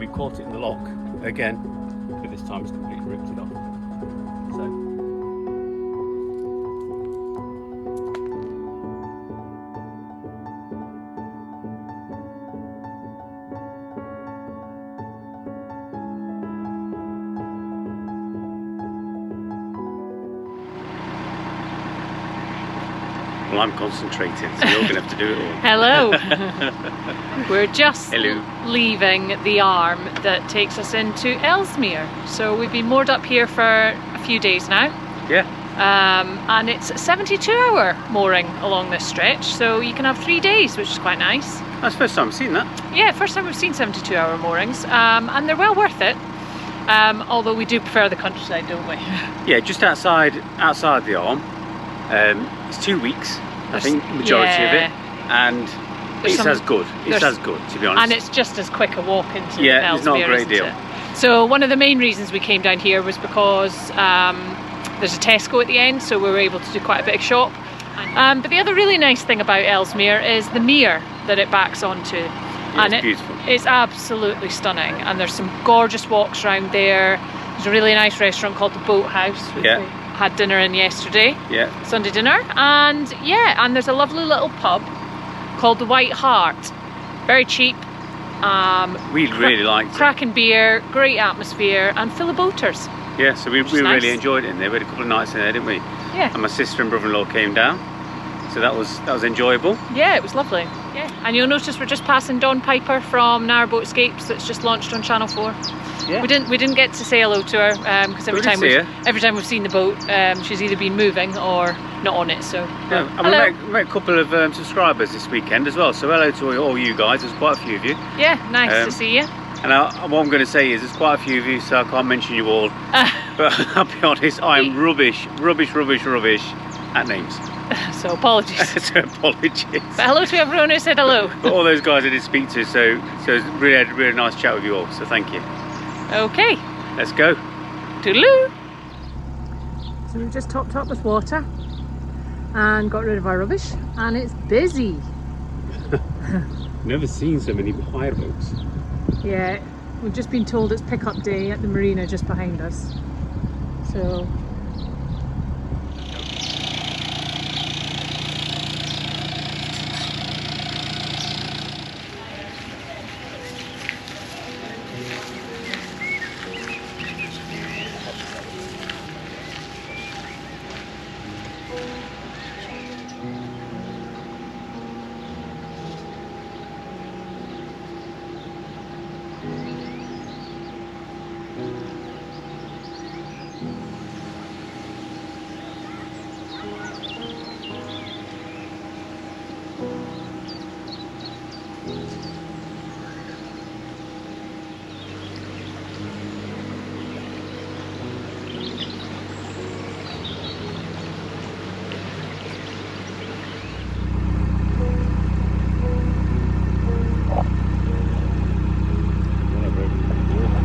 caught it in the lock again, but this time it's completely ripped it off. So. Well, I'm concentrating, so you're going to have to do it all. Hello. We're just leaving the arm that takes us into Ellesmere. So we've been moored up here for a few days now. Yeah. And it's a 72-hour mooring along this stretch, so you can have 3 days, which is quite nice. That's the first time I've seen that. Yeah, first time we've seen 72-hour moorings, and they're well worth it. Although we do prefer the countryside, don't we? Yeah, just outside the arm. It's 2 weeks, I think, majority of it, and it's as good. It's as good, to be honest. And it's just as quick a walk into Ellesmere, it's not a great isn't deal. it? So one of the main reasons we came down here was because there's a Tesco at the end, so we were able to do quite a bit of shop. But the other really nice thing about Ellesmere is the mere that it backs onto. Yeah, and it's beautiful. It's absolutely stunning, and there's some gorgeous walks around there. There's a really nice restaurant called the Boat House, which we had dinner in yesterday, Sunday dinner, and there's a lovely little pub called the White Hart, very cheap. We really liked it. Cracking beer, great atmosphere, and full of boaters. Yeah, so we really enjoyed it in there. We had a couple of nights in there, didn't we? Yeah. And my sister and brother-in-law came down, so that was enjoyable. Yeah, it was lovely. Yeah, and you'll notice we're just passing Dawn Piper from Narrowboat Escapes, that's just launched on Channel 4. Yeah. We didn't get to say hello to her because every time we've seen the boat, she's either been moving or not on it. So yeah, and we met a couple of subscribers this weekend as well. So hello to all you guys. There's quite a few of you. Yeah, nice to see you. And what I'm going to say is there's quite a few of you, so I can't mention you all. But I'll be honest, I'm rubbish at names. So apologies. So apologies. But hello to everyone who said hello. But all those guys I did speak to, so really had a really nice chat with you all. So thank you. Okay. Let's go. Toodaloo. So we've just topped up with water and got rid of our rubbish, and it's busy. Never seen so many hire boats. Yeah, we've just been told it's pickup day at the marina just behind us. So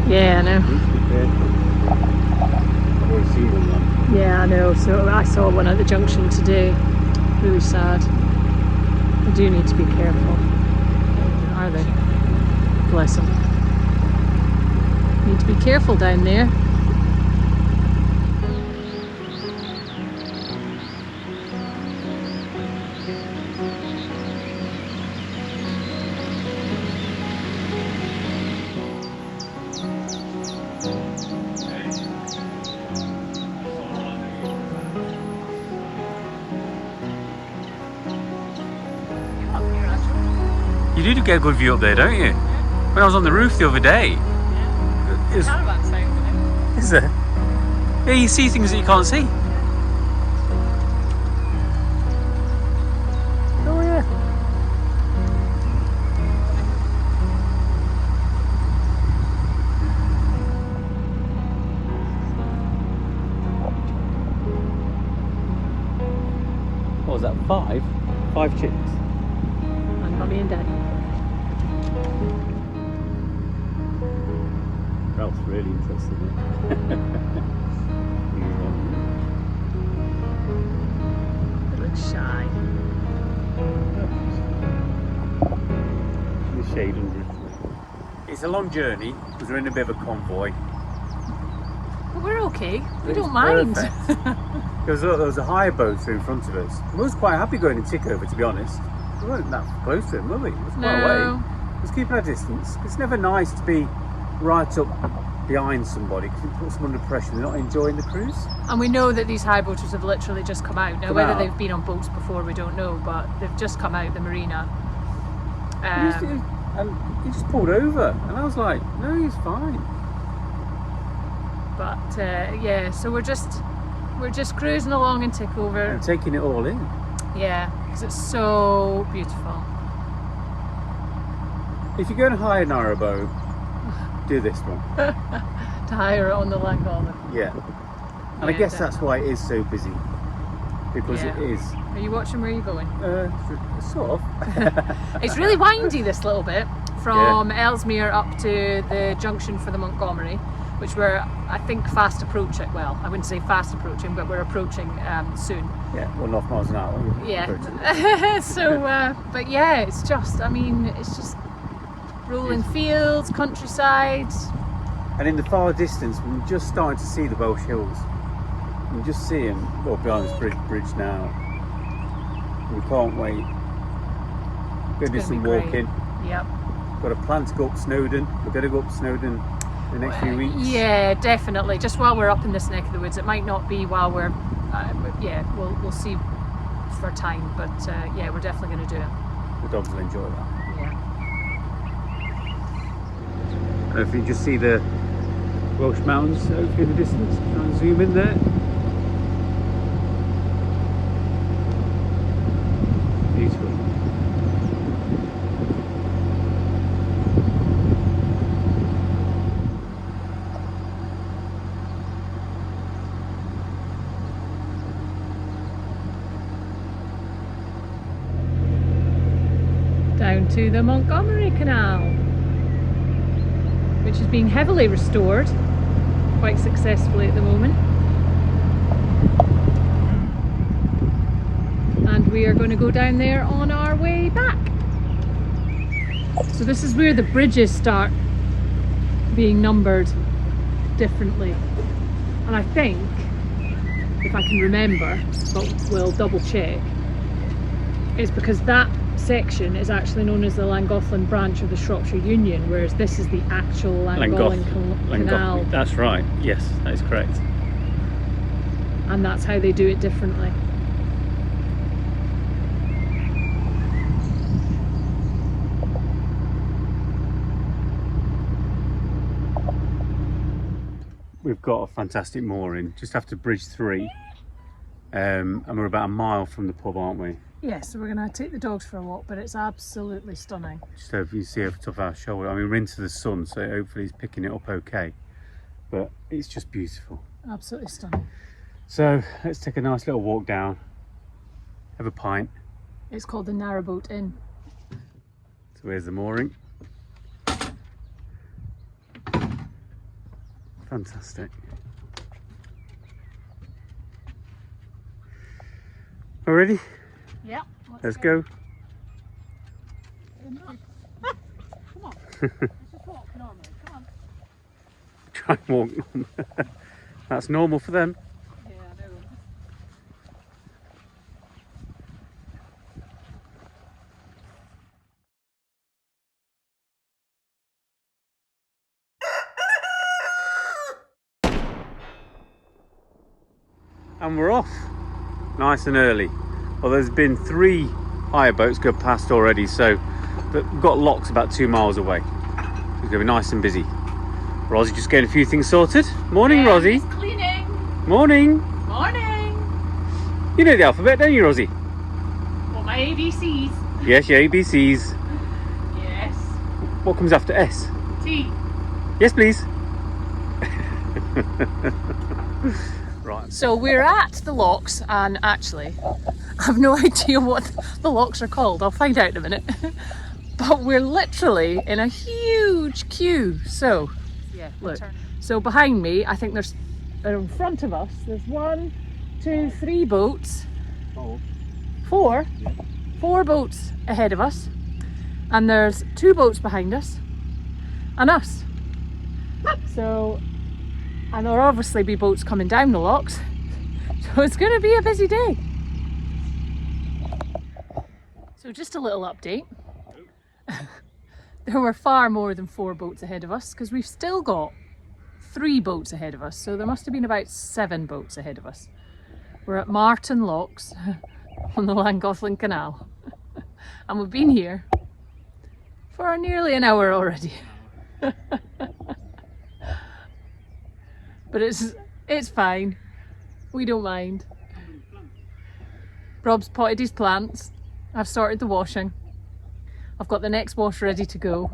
yeah, I know. I've already seen one. Yeah, I know. So I saw one at the junction today. Really sad. They do need to be careful. Are they? Bless them. Need to be careful down there. You do get a good view up there, don't you? When I was on the roof the other day. Is there? Yeah, you see things that you can't see. Oh yeah. What was that? 5? 5 chicks. And Mummy and Daddy. Ralph's really interested in it. It looks shy. The shade under it. It's a long journey because we're in a bit of a convoy. But we're okay. We don't mind. There was a higher boat in front of us. We was quite happy going in Tickover, to be honest. We weren't that close to him, were we? It was quite away. Let's keep our distance. It's never nice to be right up behind somebody because it puts them under pressure. They're not enjoying the cruise. And we know that these high boaters have literally just come out. Now, whether they've been on boats before, we don't know, but they've just come out the marina. And he just pulled over, and I was like, no, he's fine. But yeah, so we're just cruising along in Tickover and taking it all in. Yeah, because it's so beautiful. If you're going to hire a narrowboat, do this one. To hire it on the Llangollen. Yeah. And I guess that's why it is so busy. Because it is. Are you watching where you're going? Sort of. It's really windy, this little bit, from Ellesmere up to the junction for the Montgomery, which we're, I think, fast approaching. Well, I wouldn't say fast approaching, but we're approaching soon. Yeah, 1.5 miles an hour. Yeah. So, but yeah, it's just, I mean, it's just rolling fields, countryside. And in the far distance, we're just starting to see the Welsh Hills. You can just see them, well, behind this bridge now. We can't wait. We're going to do some walking. Yep. Got a plan to go up Snowdon. We're going to go up Snowdon in the next few weeks. Yeah, definitely. Just while we're up in this neck of the woods. It might not be while we're, yeah, we'll see for time. But yeah, we're definitely going to do it. The dogs will enjoy that. Yeah. And if you just see the Welsh mountains hopefully in the distance, try and zoom in there. Beautiful. Down to the Montgomery Canal, which is being heavily restored quite successfully at the moment. And we are going to go down there on our way back. So this is where the bridges start being numbered differently. And I think, if I can remember, but we'll double check, it's because that section is actually known as the Llangollen branch of the Shropshire Union, whereas this is the actual Llangollen canal. That's right, yes, that is correct. And that's how they do it differently. We've got a fantastic mooring just after Bridge 3, and we're about a mile from the pub, aren't we? Yeah, so we're going to take the dogs for a walk, but it's absolutely stunning. Just over, you see over top of our shoulder. I mean, we're into the sun, so hopefully it's picking it up okay. But it's just beautiful. Absolutely stunning. So let's take a nice little walk down, have a pint. It's called the Narrowboat Inn. So where's the mooring? Fantastic. All ready? Yeah. Let's go. Come on. Let's just walk normally. Come on. Try and walk. That's normal for them. Yeah, I know. And we're off. Nice and early. Well, there's been 3 hire boats go past already, so we've got locks about 2 miles away. It's going to be nice and busy. Rozzie just getting a few things sorted. Morning, Rozzie. Cleaning. Morning. Morning. You know the alphabet, don't you, Rozzie? Well, my ABCs. Yes, your ABCs. Yes. What comes after S? T. Yes, please. Right. So we're at the locks, and actually I have no idea what the locks are called. I'll find out in a minute. But we're literally in a huge queue. So yeah, look. So behind me, I think there's, in front of us, there's 1, 2, 3 boats. 4. Yeah. 4 boats ahead of us, and there's 2 boats behind us, and us. So, and there'll obviously be boats coming down the locks, so it's going to be a busy day. So just a little update. There were far more than 4 boats ahead of us, because we've still got 3 boats ahead of us, so there must have been about 7 boats ahead of us. We're at Martin Locks on the Llangollen canal, and we've been here for nearly an hour already. But it's fine, we don't mind. Rob's potted his plants, I've started the washing. I've got the next wash ready to go.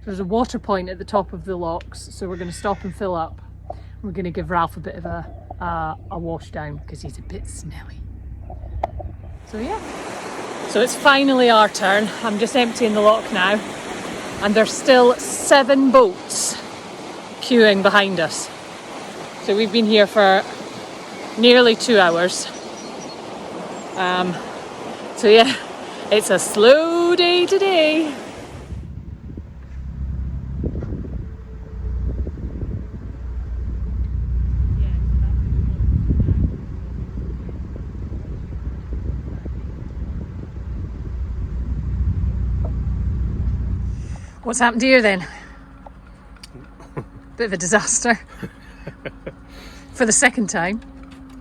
There's a water point at the top of the locks, so we're going to stop and fill up. We're going to give Ralph a bit of a wash down because he's a bit smelly. So yeah. So it's finally our turn. I'm just emptying the lock now, and there's still 7 boats queuing behind us. So we've been here for nearly 2 hours. So yeah, it's a slow day today. What's happened here then? Bit of a disaster. For the second time.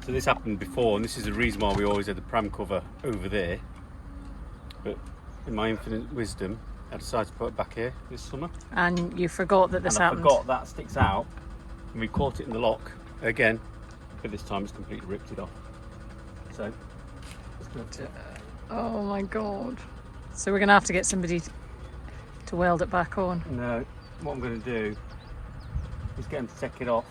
So this happened before, and this is the reason why we always had the pram cover over there. But in my infinite wisdom, I decided to put it back here this summer. And you forgot that this happened. I forgot that sticks out, and we caught it in the lock again, but this time it's completely ripped it off. So, let's go to it. Oh my god. So we're going to have to get somebody to weld it back on. No, what I'm going to do is get him to take it off.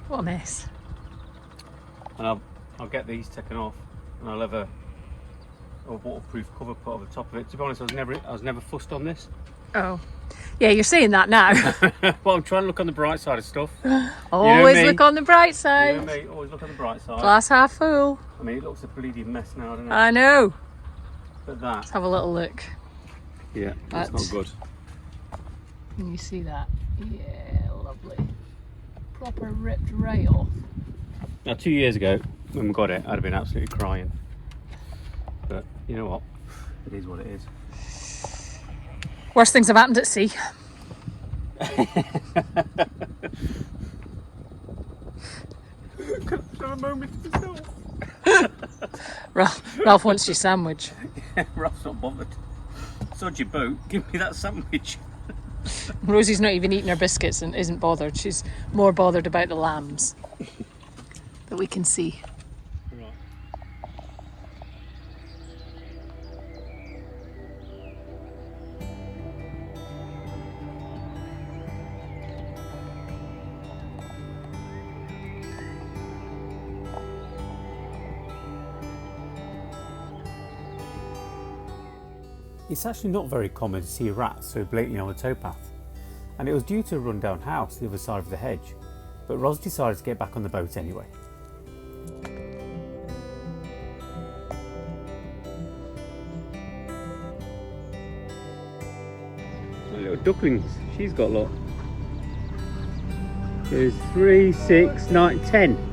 What a mess. And I'll get these taken off, and I'll have a waterproof cover put over the top of it. To be honest, I was never fussed on this. Oh, yeah, you're saying that now. Well, I'm trying to look on the bright side of stuff. Always look on the bright side. You know me, always look on the bright side. Glass half full. I mean, it looks a bleeding mess now, doesn't it? I know. But that. Let's have a little look. Yeah, that's not good. Can you see that? Yeah, lovely. Proper ripped right off. Now, 2 years ago, when we got it, I'd have been absolutely crying. But you know what? It is what it is. Worst things have happened at sea. Can I have a moment to myself? Ralph wants your sandwich. Yeah, Ralph's not bothered. Sod your boat, give me that sandwich. Rosie's not even eating her biscuits and isn't bothered. She's more bothered about the lambs that we can see. Right. It's actually not very common to see rats so blatantly on the towpath, and it was due to a run-down house the other side of the hedge, but Roz decided to get back on the boat anyway. The little ducklings, she's got a lot. There's 3, 6, 9, 10.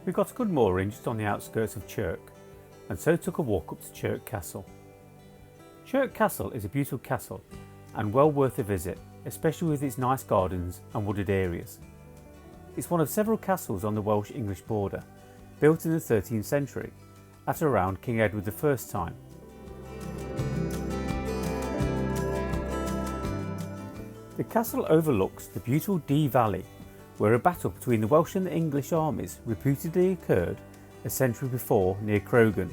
We got a good mooring just on the outskirts of Chirk, and so took a walk up to Chirk Castle. Chirk Castle is a beautiful castle and well worth a visit, especially with its nice gardens and wooded areas. It's one of several castles on the Welsh-English border, built in the 13th century, at around King Edward I's time. The castle overlooks the beautiful Dee Valley, where a battle between the Welsh and the English armies reputedly occurred a century before near Croghan.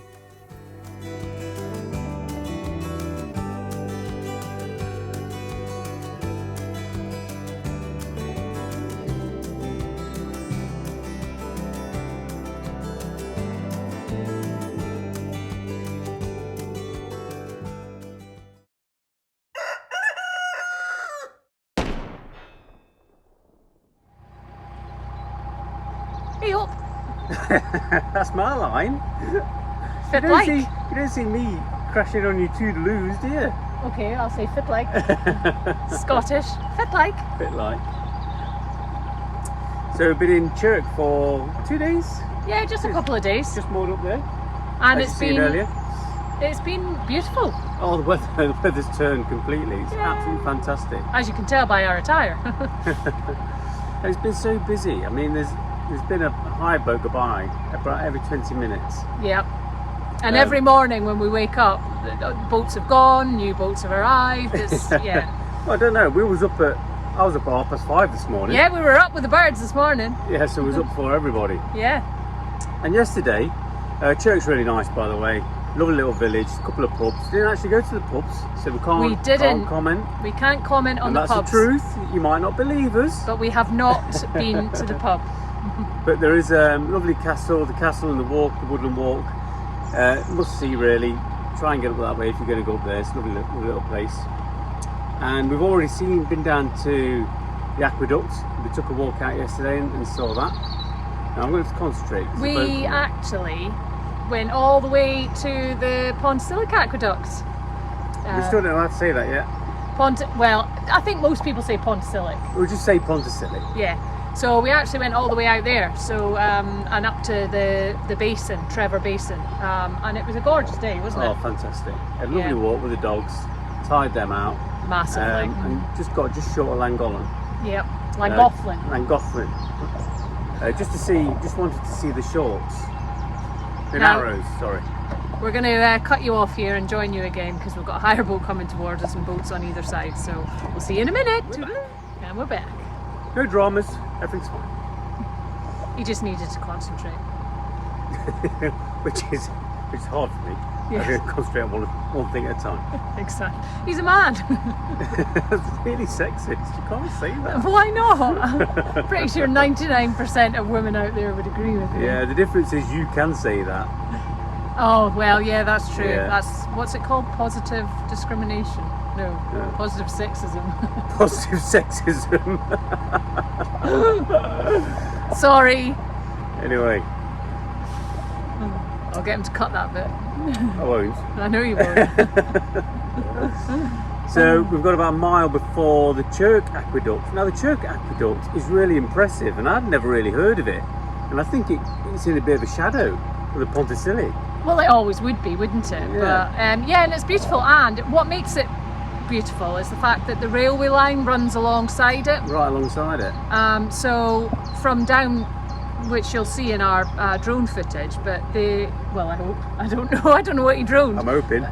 Hey up! That's my line. Fit like. You don't see me crashing on your toodaloos, do you? Okay, I'll say fit like. Scottish. Fit like. Fit like. So we've been in Chirk for 2 days? Yeah, just a couple of days. Just moored up there. And it's been beautiful. Oh, the weather's turned completely. It's absolutely fantastic. As you can tell by our attire. It's been so busy. I mean, there's been a hire boat go by about every 20 minutes. Yep. And every morning when we wake up, boats have gone, new boats have arrived. Yeah. Well, I don't know. I was up at 5:30 this morning. Yeah, we were up with the birds this morning. Yeah, so it was up for everybody. Yeah. And yesterday, Chirk's really nice, by the way. Lovely little village, a couple of pubs. Didn't actually go to the pubs, so we can't comment. We can't comment on and the that's pubs. The truth. You might not believe us. But we have not been to the pub. But there is a lovely castle, the castle and the walk, the woodland walk. Must see really. Try and get up that way if you're going to go up there. It's a lovely little place. And we've already been down to the aqueduct. We took a walk out yesterday and saw that. Now I'm going to concentrate. We actually went all the way to the Ponticilic aqueduct. We still don't know how to say that yet. Well, I think most people say Ponticilic. We'll just say Ponticilic. Yeah. So we actually went all the way out there, so and up to the basin, Trevor Basin, and it was a gorgeous day, wasn't it? Oh, fantastic! A lovely walk with the dogs, tied them out massively, and just got just short of Llangollen. Yep, Llangollen. Llangollen. Just wanted to see the shorts. The Narrows, sorry. We're going to cut you off here and join you again because we've got a hire boat coming towards us and boats on either side. So we'll see you in a minute. And we're back. No dramas, everything's fine. He just needed to concentrate. which is hard for me. Yes. I can concentrate on one thing at a time. Exactly. He's a man. That's really sexist. You can't say that. Why not? I'm pretty sure 99% of women out there would agree with me. Yeah, the difference is you can say that. Oh, well, yeah, that's true. Yeah. That's, what's it called? Positive discrimination? No, positive sexism. Positive sexism. Sorry. Anyway. I'll get him to cut that bit. I won't. I know you won't. So we've got about a mile before the Chirk Aqueduct. Now the Chirk Aqueduct is really impressive and I'd never really heard of it. And I think it's in a bit of a shadow of the Ponticilic. Well, it always would be, wouldn't it? Yeah. But, and it's beautiful. And what makes it beautiful is the fact that the railway line runs alongside it. Right alongside it. So from down, which you'll see in our drone footage, but I hope, I don't know what you droned. I'm hoping.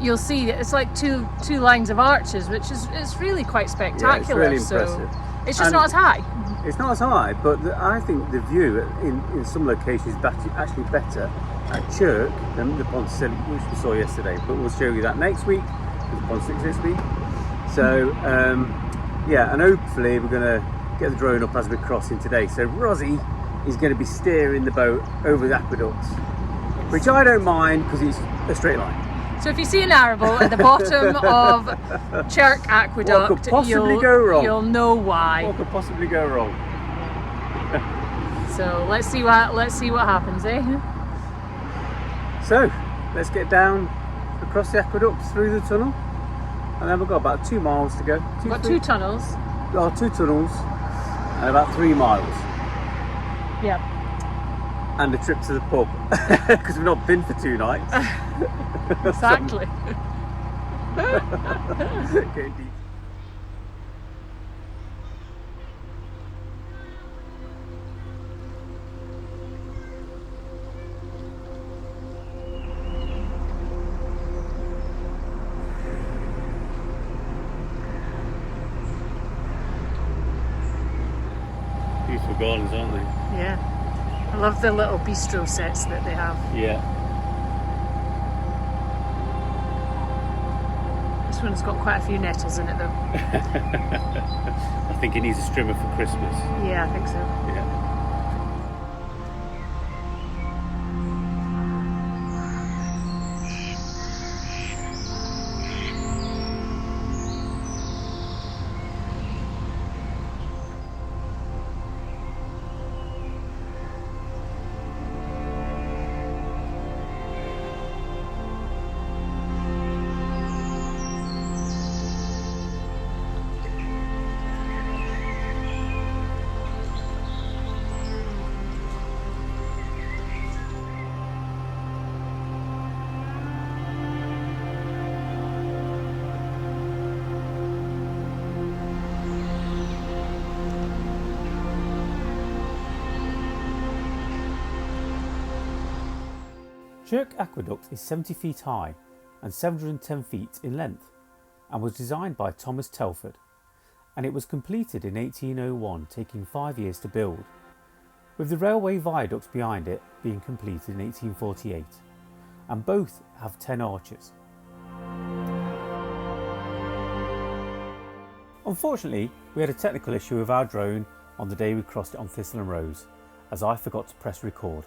You'll see that it's like two lines of arches, which is really quite spectacular. Yeah, it's really impressive. So it's just not as high. It's not as high, but I think the view in some locations is actually better at Chirk than the Ponticilic, which we saw yesterday. But we'll show you that next week. The Ponticilic this week. So and hopefully we're going to get the drone up as we're crossing today. So Rozzie is going to be steering the boat over the aqueducts, which I don't mind because it's a straight line. So if you see a narrowboat at the bottom of Chirk Aqueduct, what could possibly go wrong? You'll know why. What could possibly go wrong? So let's see what happens, eh? So let's get down across the aqueduct through the tunnel, and then we've got about 2 miles to go. We've got 2 tunnels. Oh, 2 tunnels and about 3 miles. Yep. And a trip to the pub because we've not been for 2 nights. Exactly. Getting deep. gardens, aren't they? Yeah. I love the little bistro sets that they have. Yeah. This one's got quite a few nettles in it though. I think it needs a strimmer for Christmas. Yeah, I think so. Yeah. Chirk Aqueduct is 70 feet high and 710 feet in length and was designed by Thomas Telford, and it was completed in 1801, taking 5 years to build, with the railway viaduct behind it being completed in 1848, and both have 10 arches. Unfortunately, we had a technical issue with our drone on the day we crossed it on Thistle Rose, as I forgot to press record.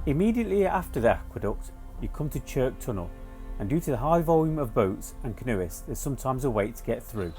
Immediately after the aqueduct, you come to Chirk Tunnel, and due to the high volume of boats and canoeists, there's sometimes a wait to get through.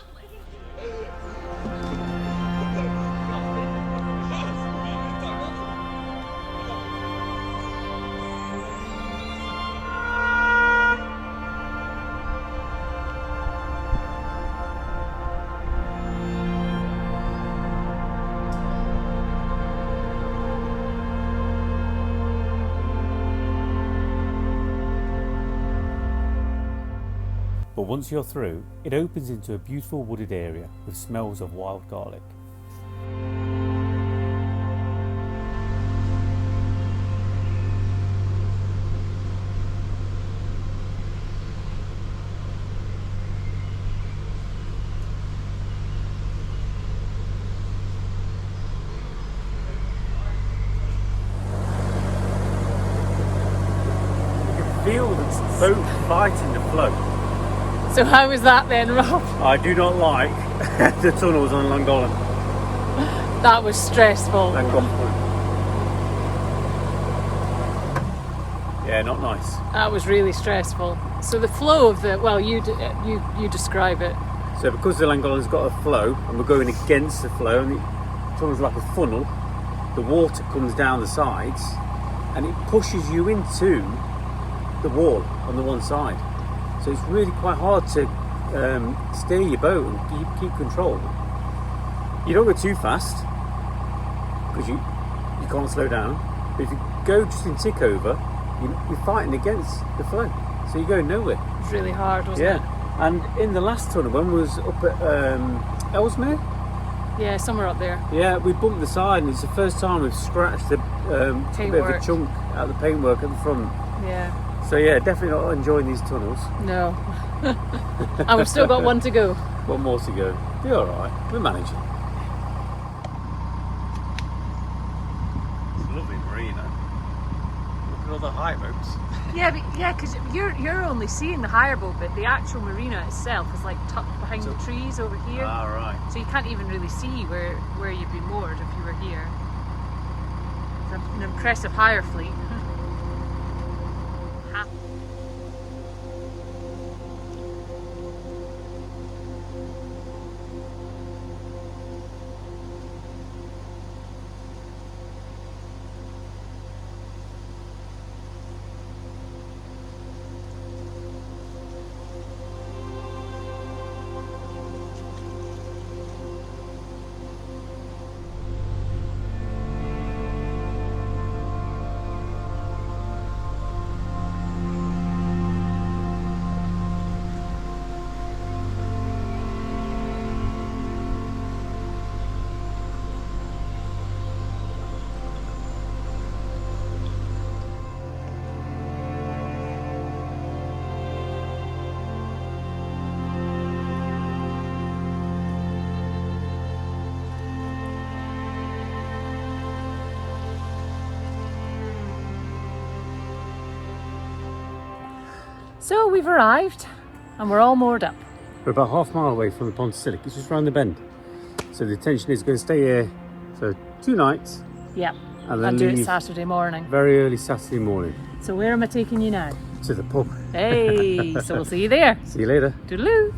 But once you're through, it opens into a beautiful wooded area with smells of wild garlic. You can feel the boat fighting the flow. So how was that then, Rob? I do not like the tunnels on Llangollen. That was stressful. Thank God. Yeah, not nice. That was really stressful. So the flow of the, well, you describe it. So because the Llangollen's got a flow and we're going against the flow, and the tunnel's like a funnel, the water comes down the sides and it pushes you into the wall on the one side. So it's really quite hard to steer your boat and keep control. You don't go too fast because you can't slow down. But if you go just in tick over, you're fighting against the flow. So you're going nowhere. It was really hard, wasn't it? Yeah. And in the last tunnel, one was up at Ellesmere. Yeah, somewhere up there. Yeah, we bumped the side, and it's the first time we've scratched a bit of a chunk out of the paintwork at the front. Yeah. So yeah, definitely not enjoying these tunnels. No. And we've still got one to go. One more to go. Be alright, we're managing. It's a lovely marina. Look at all the high boats. Yeah, because you're only seeing the higher boat bit. The actual marina itself is like tucked behind the trees over here. Ah, right. So you can't even really see where you'd be moored if you were here. It's an impressive hire fleet. So we've arrived and we're all moored up. We're about half a mile away from the Ponticilic. It's just round the bend. So the intention is going to stay here for 2 nights. Yeah, and then and do it leave Saturday morning. very early Saturday morning. So where am I taking you now? To the pub. Hey, so we'll see you there. See you later. Toodaloo.